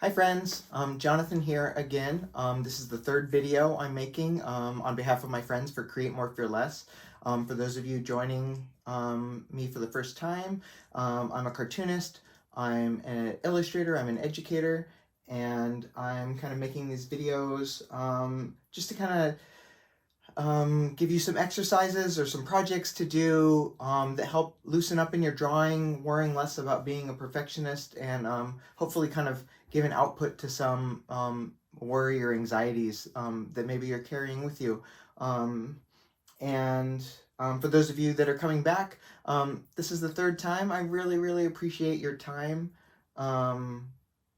Hi friends, Jonathan here again. This is the third video I'm making on behalf of my friends for Create More Fear Less. For those of you joining me for the first time, I'm a cartoonist, I'm an illustrator, I'm an educator, and I'm kind of making these videos just to kind of give you some exercises or some projects to do that help loosen up in your drawing, worrying less about being a perfectionist, and hopefully kind of give an output to some worry or anxieties that maybe you're carrying with you. And for those of you that are coming back, this is the third time. I really, really appreciate your time that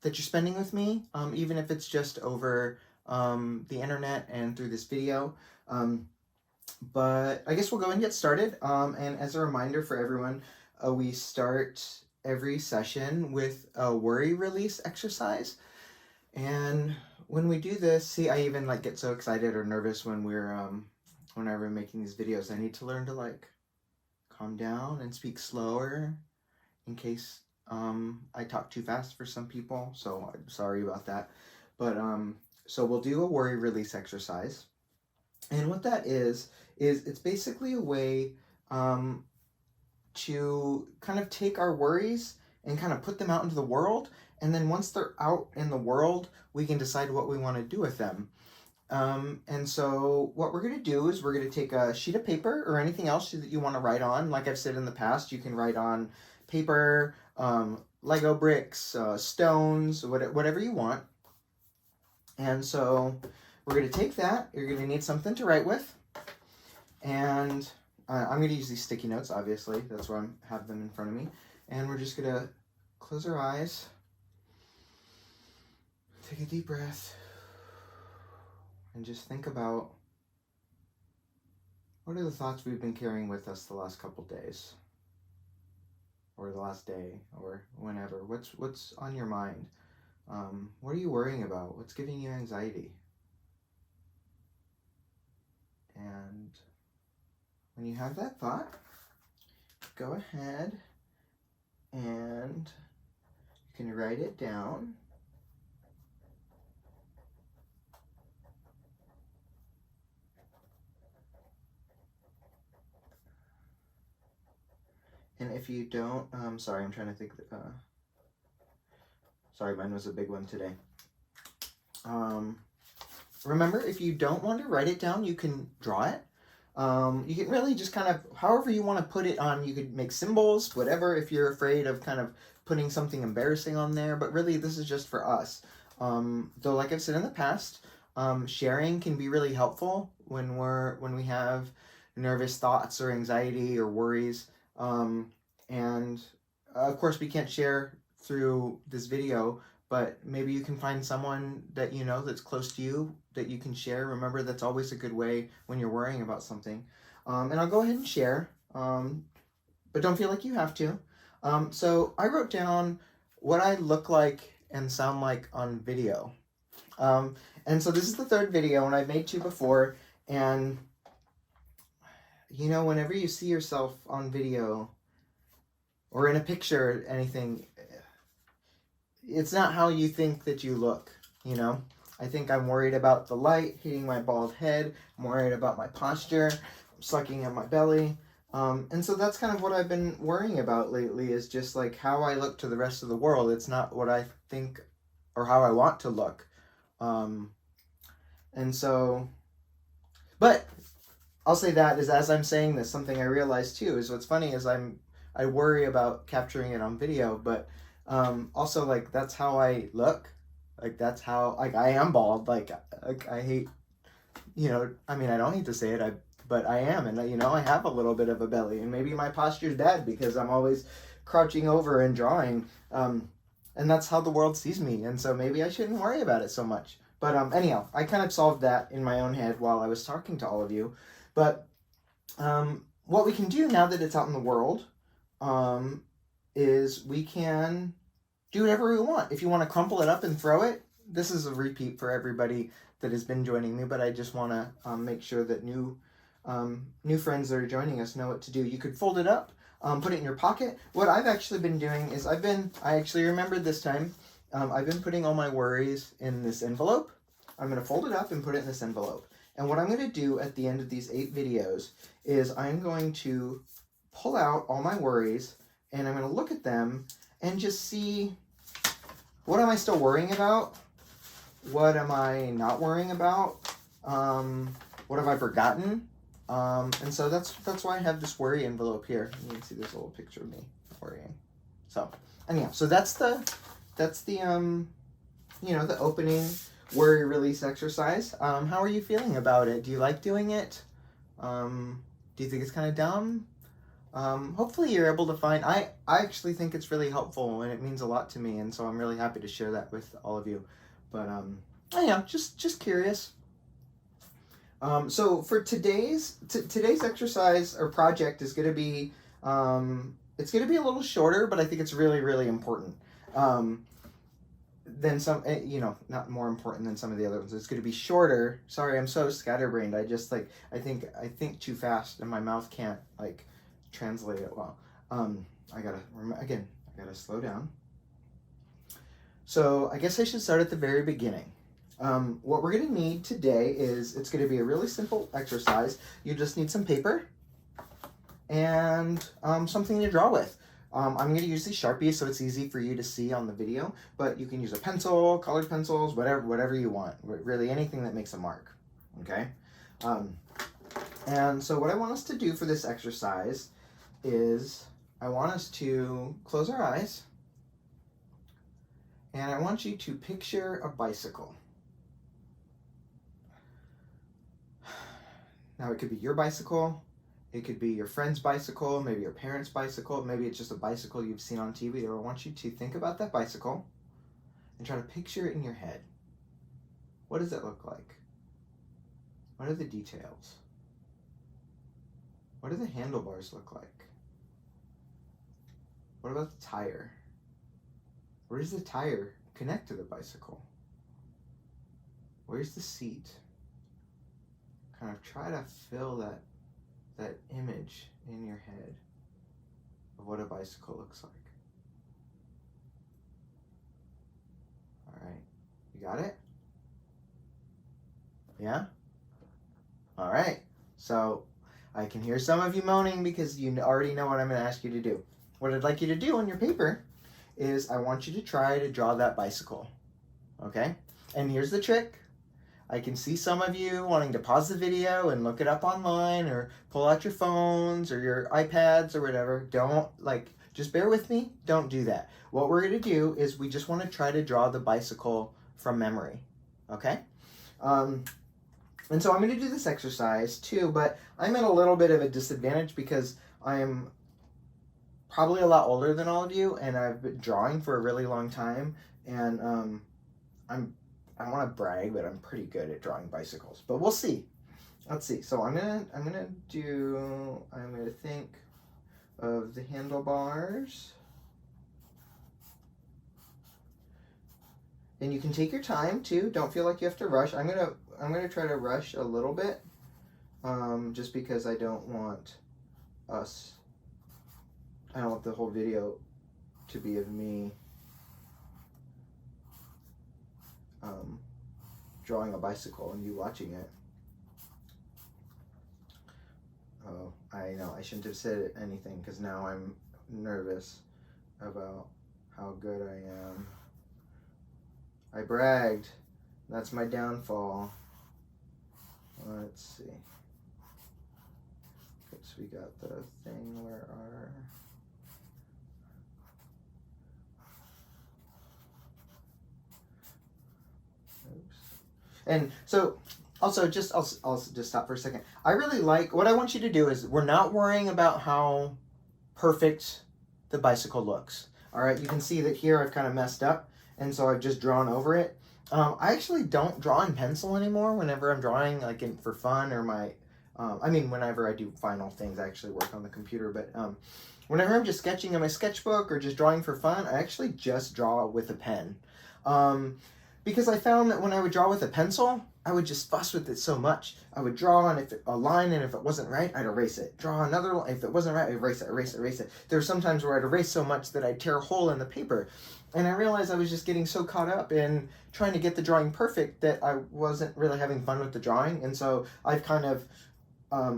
you're spending with me, even if it's just over the internet and through this video. But I guess we'll go and get started. And as a reminder for everyone, we start every session with a worry release exercise. And when we do this, see, I even like get so excited or nervous when whenever I'm making these videos. I need to learn to like calm down and speak slower in case I talk too fast for some people. So I'm sorry about that. But so we'll do a worry release exercise. And what that is it's basically a way to kind of take our worries and kind of put them out into the world. And then once they're out in the world, we can decide what we want to do with them. And so what we're going to do is we're going to take a sheet of paper or anything else that you want to write on. Like I've said in the past, you can write on paper, Lego bricks, stones, whatever you want. And so we're going to take that. You're going to need something to write with. And I'm going to use these sticky notes, obviously. That's why I have them in front of me. And we're just going to close our eyes. Take a deep breath. And just think about what are the thoughts we've been carrying with us the last couple days? Or the last day, or whenever. What's on your mind? What are you worrying about? What's giving you anxiety? And when you have that thought, go ahead and you can write it down. And if you don't, sorry, I'm trying to think. Sorry, mine was a big one today. Remember, if you don't want to write it down, you can draw it. You can really just kind of, however you want to put it on, you could make symbols, whatever, if you're afraid of kind of putting something embarrassing on there. But really, this is just for us. Though, like I've said in the past, sharing can be really helpful when we have nervous thoughts or anxiety or worries. And of course, we can't share through this video, but maybe you can find someone that you know that's close to you that you can share. Remember, that's always a good way when you're worrying about something. And I'll go ahead and share, but don't feel like you have to. So I wrote down what I look like and sound like on video. And so this is the third video, and I've made two before. And, you know, whenever you see yourself on video or in a picture, anything, it's not how you think that you look, you know? I think I'm worried about the light hitting my bald head. I'm worried about my posture, sucking at my belly. And so that's kind of what I've been worrying about lately, is just like how I look to the rest of the world. It's not what I think or how I want to look. And so, but I'll say that is, as I'm saying this, something I realized too is what's funny is I worry about capturing it on video, but also like that's how I look. Like that's how, like, I am bald. Like I hate, you know, I mean, I don't hate to say it, but I am, and you know, I have a little bit of a belly, and maybe my posture's bad because I'm always crouching over and drawing, and that's how the world sees me, and so maybe I shouldn't worry about it so much. But anyhow, I kind of solved that in my own head while I was talking to all of you. But what we can do now that it's out in the world is we can do whatever we want. If you want to crumple it up and throw it, this is a repeat for everybody that has been joining me, but I just want to make sure that new friends that are joining us know what to do. You could fold it up, put it in your pocket. What I've actually been doing is I actually remembered this time I've been putting all my worries in this envelope. I'm going to fold it up and put it in this envelope. And what I'm going to do at the end of these 8 videos is I'm going to pull out all my worries and I'm going to look at them and just see, what am I still worrying about? What am I not worrying about? What have I forgotten? And so that's why I have this worry envelope here. You can see this little picture of me worrying. So anyhow, so that's the you know, the opening worry release exercise. How are you feeling about it? Do you like doing it? Do you think it's kind of dumb? Hopefully you're able to find, I actually think it's really helpful and it means a lot to me, and so I'm really happy to share that with all of you. But yeah, just curious. So for today's exercise or project is going to be, it's going to be a little shorter, but I think it's really, really important. Than some, you know, not more important than some of the other ones. It's going to be shorter. Sorry, I'm so scatterbrained. I just like, I think too fast and my mouth can't like translate it well. I gotta slow down. So I guess I should start at the very beginning. What we're going to need today is, it's going to be a really simple exercise. You just need some paper and something to draw with. I'm going to use these Sharpies so it's easy for you to see on the video, but you can use a pencil, colored pencils, whatever you want. Really anything that makes a mark, okay? And so what I want us to do for this exercise is I want us to close our eyes and I want you to picture a bicycle. Now it could be your bicycle, it could be your friend's bicycle, maybe your parents' bicycle, maybe it's just a bicycle you've seen on TV. I want you to think about that bicycle and try to picture it in your head. What does it look like? What are the details? What do the handlebars look like? What about the tire? Where does the tire connect to the bicycle? Where's the seat? Kind of try to fill that image in your head of what a bicycle looks like. All right, you got it? Yeah? All right, so I can hear some of you moaning because you already know what I'm going to ask you to do. What I'd like you to do on your paper is I want you to try to draw that bicycle, okay? And here's the trick. I can see some of you wanting to pause the video and look it up online or pull out your phones or your iPads or whatever. Don't, just bear with me. Don't do that. What we're going to do is we just want to try to draw the bicycle from memory, okay? And so I'm going to do this exercise too, but I'm at a little bit of a disadvantage because I'm probably a lot older than all of you and I've been drawing for a really long time, and I don't want to brag, but I'm pretty good at drawing bicycles. But we'll see. Let's see. So I'm gonna think of the handlebars. And you can take your time too. Don't feel like you have to rush. I'm gonna try to rush a little bit, just because I don't want the whole video to be of me drawing a bicycle and you watching it. Oh, I know, I shouldn't have said anything because now I'm nervous about how good I am. I bragged. That's my downfall. Let's see. Okay, so we got the thing where our... And so, also, I'll just stop for a second. I really like, what I want you to do is, we're not worrying about how perfect the bicycle looks. All right, you can see that here I've kind of messed up, and so I've just drawn over it. I actually don't draw in pencil anymore whenever I'm drawing, for fun or my, whenever I do final things, I actually work on the computer, but whenever I'm just sketching in my sketchbook or just drawing for fun, I actually just draw with a pen. Because I found that when I would draw with a pencil, I would just fuss with it so much. I would draw a line, and if it wasn't right, I'd erase it. Draw another line. If it wasn't right, I'd erase it, erase it, erase it. There were some times where I'd erase so much that I'd tear a hole in the paper. And I realized I was just getting so caught up in trying to get the drawing perfect that I wasn't really having fun with the drawing. And so I've kind of,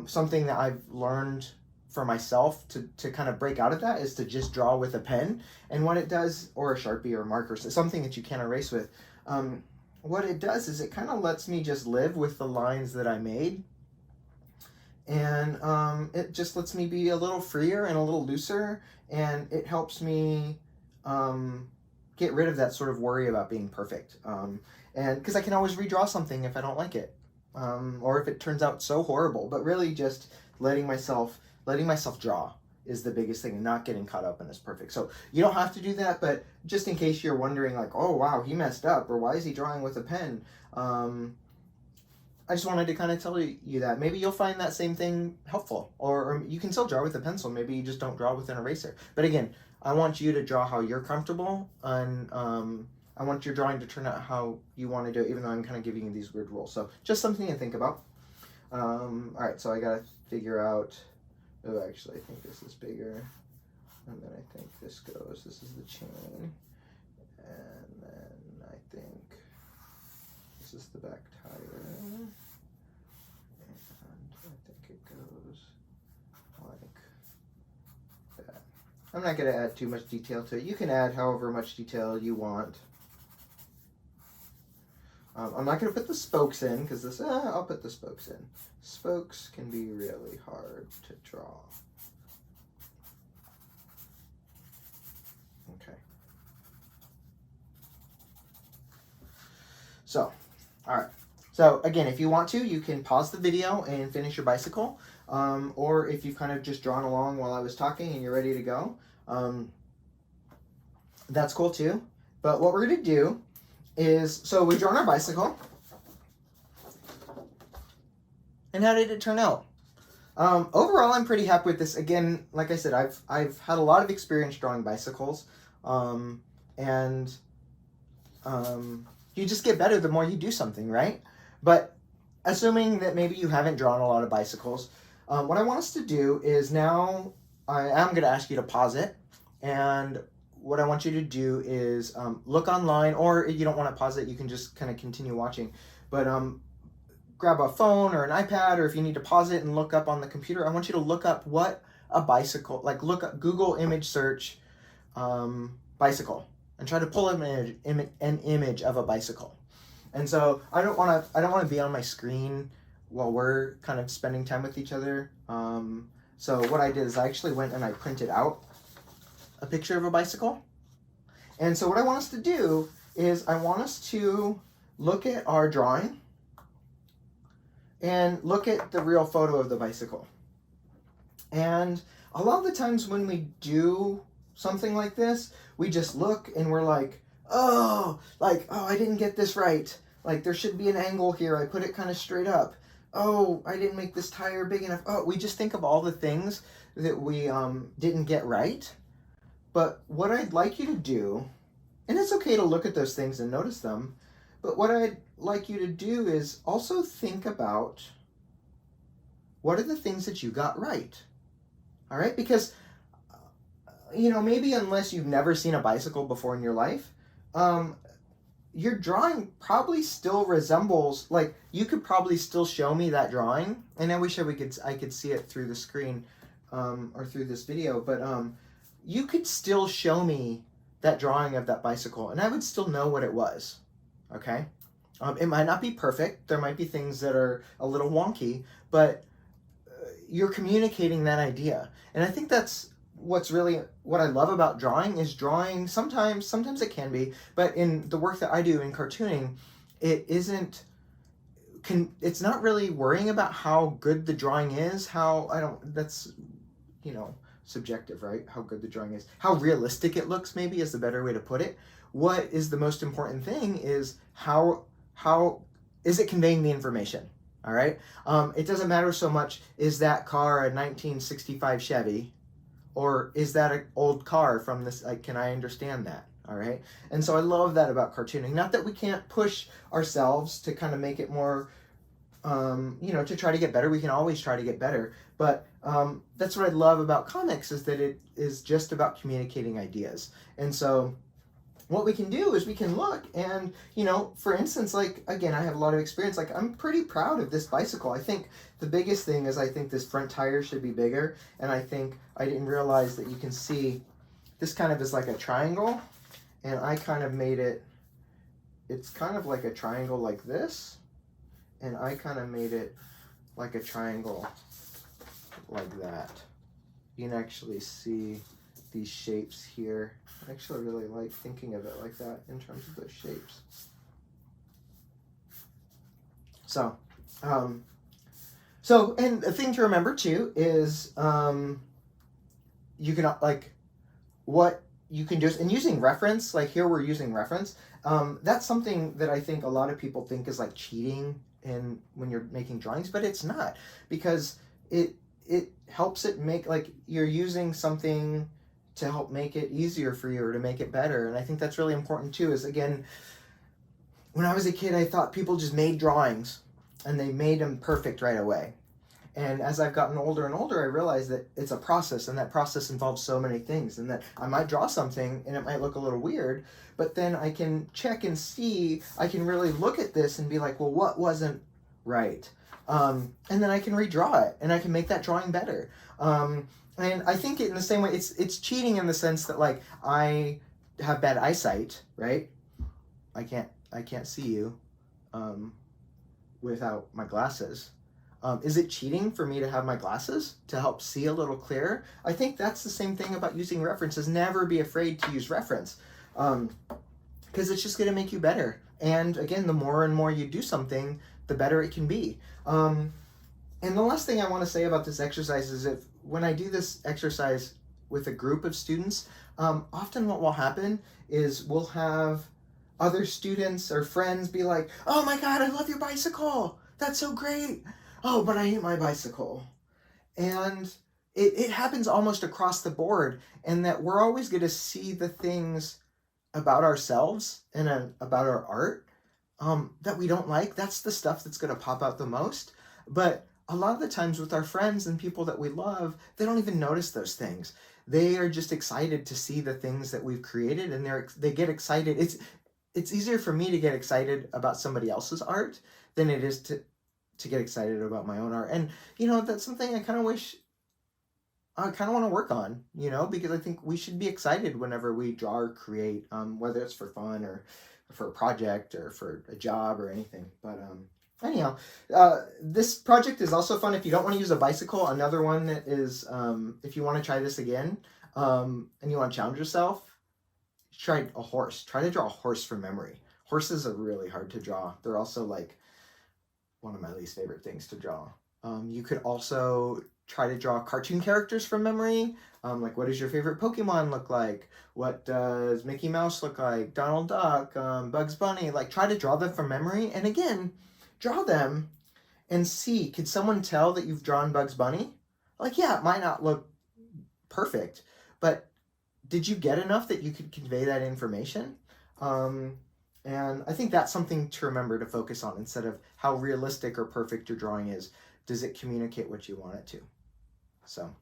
something that I've learned for myself to kind of break out of that is to just draw with a pen. And what it does, or a Sharpie or a marker, something that you can't erase with, what it does is it kind of lets me just live with the lines that I made. And it just lets me be a little freer and a little looser. And it helps me get rid of that sort of worry about being perfect. And because I can always redraw something if I don't like it. Or if it turns out so horrible. But really just letting myself draw is the biggest thing, and not getting caught up in it's perfect. So you don't have to do that, but just in case you're wondering, like, oh wow, he messed up, or why is he drawing with a pen? I just wanted to kind of tell you that. Maybe you'll find that same thing helpful, or you can still draw with a pencil. Maybe you just don't draw with an eraser. But again, I want you to draw how you're comfortable, and I want your drawing to turn out how you want to do it, even though I'm kind of giving you these weird rules. So just something to think about. All right, so I got to figure out. Oh, actually, I think this is bigger. And then I think this goes, this is the chain. And then I think this is the back tire. And I think it goes like that. I'm not going to add too much detail to it. You can add however much detail you want. I'm not going to put the spokes in, because this, I'll put the spokes in. Spokes can be really hard to draw. Okay. So, all right. So again, if you want to, you can pause the video and finish your bicycle. Or if you've kind of just drawn along while I was talking and you're ready to go, that's cool too. But what we're going to do is, so we've drawn our bicycle. And how did it turn out? Overall, I'm pretty happy with this. Again, like I said, I've had a lot of experience drawing bicycles. And you just get better the more you do something, right? But assuming that maybe you haven't drawn a lot of bicycles, what I want us to do is now, I am going to ask you to pause it. And what I want you to do is look online, or if you don't want to pause it, you can just kind of continue watching. But grab a phone or an iPad, or if you need to pause it and look up on the computer, I want you to look up what a bicycle, like look up, Google image search bicycle, and try to pull an image of a bicycle. And so I don't want to be on my screen while we're kind of spending time with each other. So what I did is I actually went and I printed out a picture of a bicycle. And so what I want us to do is I want us to look at our drawing and look at the real photo of the bicycle. And a lot of the times when we do something like this, we just look and we're like, oh, I didn't get this right. Like, there should be an angle here. I put it kind of straight up. Oh, I didn't make this tire big enough. Oh, we just think of all the things that we didn't get right. But what I'd like you to do, and it's okay to look at those things and notice them, but what I'd like you to do is also think about what are the things that you got right. All right? Because, maybe unless you've never seen a bicycle before in your life, your drawing probably still resembles, like, you could probably still show me that drawing, and I wish I could see it through the screen or through this video, but you could still show me that drawing of that bicycle, and I would still know what it was, okay? It might not be perfect. There might be things that are a little wonky, but you're communicating that idea. And I think that's what I love about drawing is drawing. Sometimes it can be, but in the work that I do in cartooning, it's not really worrying about how good the drawing is, that's, subjective, right? How good the drawing is. How realistic it looks, maybe, is the better way to put it. What is the most important thing is how is it conveying the information, all right? It doesn't matter so much, is that car a 1965 Chevy, or is that an old car from this, like, can I understand that, all right? And so I love that about cartooning. Not that we can't push ourselves to kind of make it more, to try to get better. We can always try to get better. But that's what I love about comics, is that it is just about communicating ideas. And so what we can do is we can look and, for instance, like, again, I have a lot of experience. Like, I'm pretty proud of this bicycle. I think the biggest thing is I think this front tire should be bigger. And I think I didn't realize that you can see this kind of is like a triangle. And I kind of made it, it's kind of like a triangle like this. And I kind of made it like a triangle like that. You can actually see these shapes here. I actually really like thinking of it like that in terms of those shapes. So, and the thing to remember too is you can, like, what you can do is, and using reference, like here we're using reference, that's something that I think a lot of people think is like cheating when you're making drawings, but it's not, because it helps it make, like, you're using something to help make it easier for you or to make it better. And I think that's really important too, is, again, when I was a kid, I thought people just made drawings and they made them perfect right away. And as I've gotten older and older, I realized that it's a process, and that process involves so many things, and that I might draw something and it might look a little weird, but then I can check and see, I can really look at this and be like, well, what wasn't right? And then I can redraw it and I can make that drawing better. And I think in the same way, it's cheating in the sense that, like, I have bad eyesight, right? I can't see you without my glasses. Is it cheating for me to have my glasses to help see a little clearer? I think that's the same thing about using references. Never be afraid to use reference, because it's just going to make you better. And again, the more and more you do something, the better it can be. And the last thing I want to say about this exercise is, when I do this exercise with a group of students, often what will happen is we'll have other students or friends be like, oh my God, I love your bicycle. That's so great. Oh, but I hate my bicycle. And it happens almost across the board, and that we're always going to see the things about ourselves and about our art that we don't like. That's the stuff that's going to pop out the most. But a lot of the times with our friends and people that we love, they don't even notice those things. They are just excited to see the things that we've created, and they get excited. It's easier for me to get excited about somebody else's art than it is to get excited about my own art. And, that's something I kind of want to work on, because I think we should be excited whenever we draw or create, whether it's for fun or for a project or for a job or anything. But anyhow, this project is also fun if you don't want to use a bicycle. Another one that is, if you want to try this again, and you want to challenge yourself, try a horse. Try to draw a horse from memory. Horses are really hard to draw. They're also, like, one of my least favorite things to draw. You could also try to draw cartoon characters from memory. Like, what does your favorite Pokemon look like? What does Mickey Mouse look like? Donald Duck, Bugs Bunny. Like, try to draw them from memory. And again, draw them and see, could someone tell that you've drawn Bugs Bunny? Like, yeah, it might not look perfect, but did you get enough that you could convey that information? And I think that's something to remember to focus on, instead of how realistic or perfect your drawing is. Does it communicate what you want it to? So,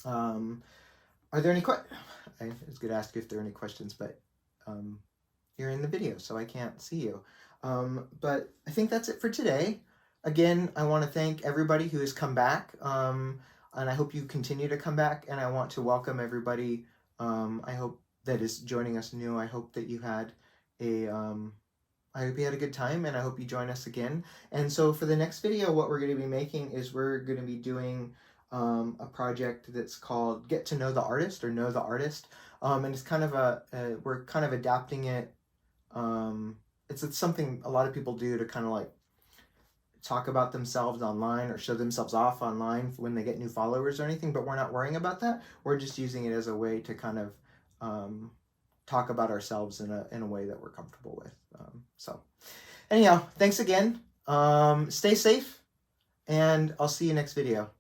are there any questions? I was going to ask you if there are any questions, but you're in the video, so I can't see you. But I think that's it for today. Again, I want to thank everybody who has come back, and I hope you continue to come back, and I want to welcome everybody, I hope, that is joining us new. I hope that you had I hope you had a good time, and I hope you join us again. And so for the next video, what we're going to be making is we're going to be doing a project that's called Get to Know the Artist, or Know the Artist. And it's kind of we're kind of adapting it. It's something a lot of people do to kind of like talk about themselves online or show themselves off online when they get new followers or anything, but we're not worrying about that. We're just using it as a way to kind of talk about ourselves in a way that we're comfortable with. So anyhow, thanks again. Stay safe, and I'll see you next video.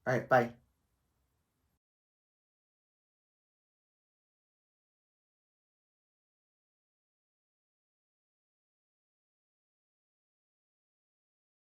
All right, bye.